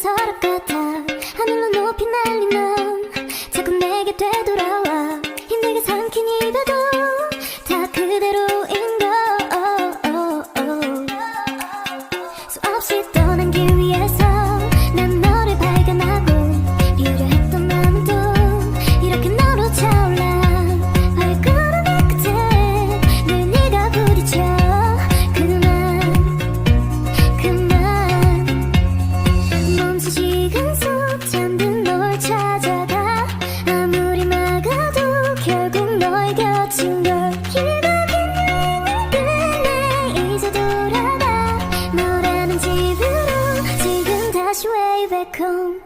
철학 같아. 하늘로 높이 날리면 자꾸 내게 되돌아와. 힘들게 삼킨 입에도 다 그대로인 걸. 수없이 떠난 길 위에서 난 너를 발견하고 비우려 했던 마음은 또 이렇게 너로 차올라. 발걸음의 끝에 늘 네가 부딪혀. 그만 멈춘 시간 속 잠든 널 찾아가. 아무리 막아도 결국 너의 곁인 걸. 길고 긴 여행을 끝내 이제 돌아가. 너라는 집으로 지금 다시 way back home.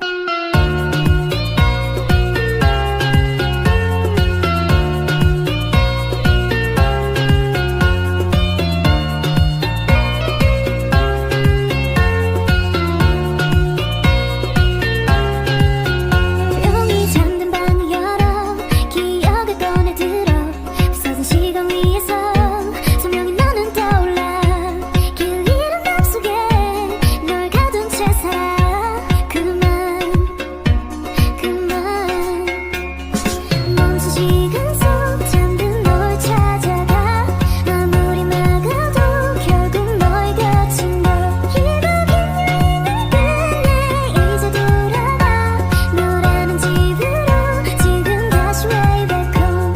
조용히 잠든 방을 열어 기억을 꺼내들어. 부서진 시간 위에서 선명히 너는 떠올라. 길 잃은 밤 속에 널 가둔 채 살아. 그만 멈춘 시간 속 잠든 널 찾아가. 아무리 막아도 결국 너의 곁인 걸. 길고 긴 여행을 끝내 이제 돌아가. 너라는 집으로 지금 다시 way back home.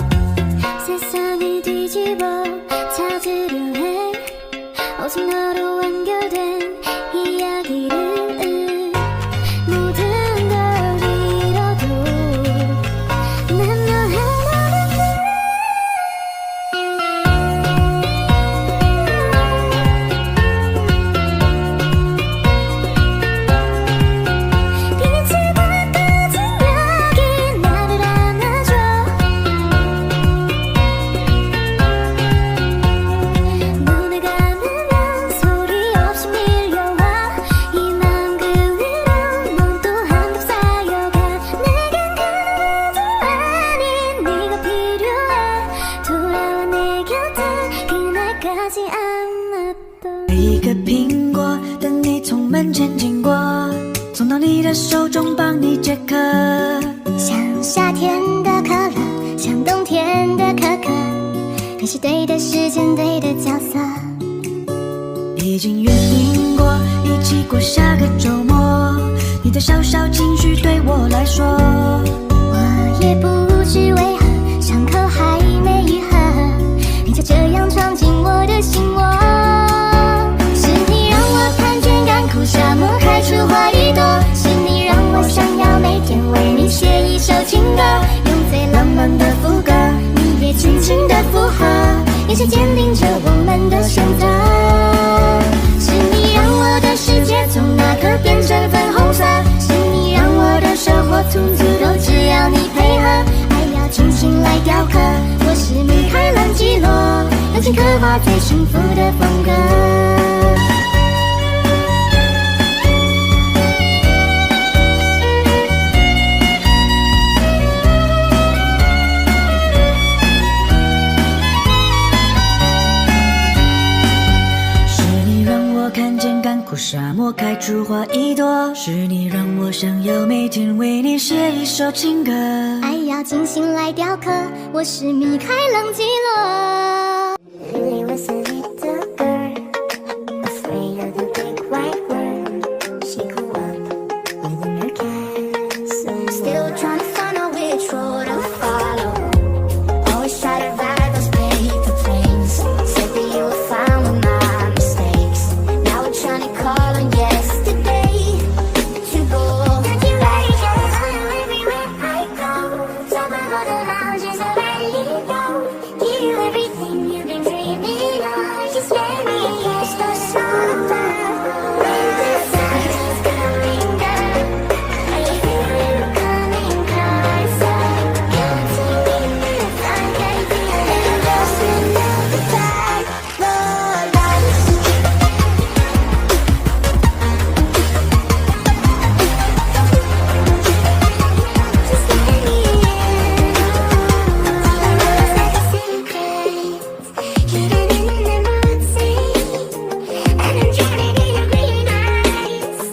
세상을 뒤집어 찾으려 해. 오직 너로 완결된 이야기를. 모든 걸 잃어도 난 너 하나밖에. 빛을 닦아진 여기 나를 안아줘. 눈을 감으면 소리 없이 밀려와. 이 마음 그 위로 넌 또 한 겹 쌓여가. 내겐 가능하도 아닌 네가 필요해. 돌아와 내 곁에 그날까지 I'm not 一个苹果，等你从门前经过，送到你的手中，帮你解渴。像夏天的可乐，像冬天的可可，便是对的时间，对的角色。已经约定过，一起过下个周末。你的小小情绪对我来说，我也不知为何伤口还没愈合，你就这样闯进我的心窝。是你让我看见干枯沙漠开出花一朵，是你让我想要每天为你写一首情歌，用最浪漫的副歌，你也轻轻的附和，眼神坚定着我们的选择。是你让我的世界从那刻变成粉红色，是你让我的生活从此都只要你配合，爱要精心来雕刻。我是米开朗基罗，用心刻画最幸福的风格。是你让我看见干枯沙漠开出花一朵，是你让我想要每天为你写一首情歌。爱要精心来雕刻，我是米开朗基罗。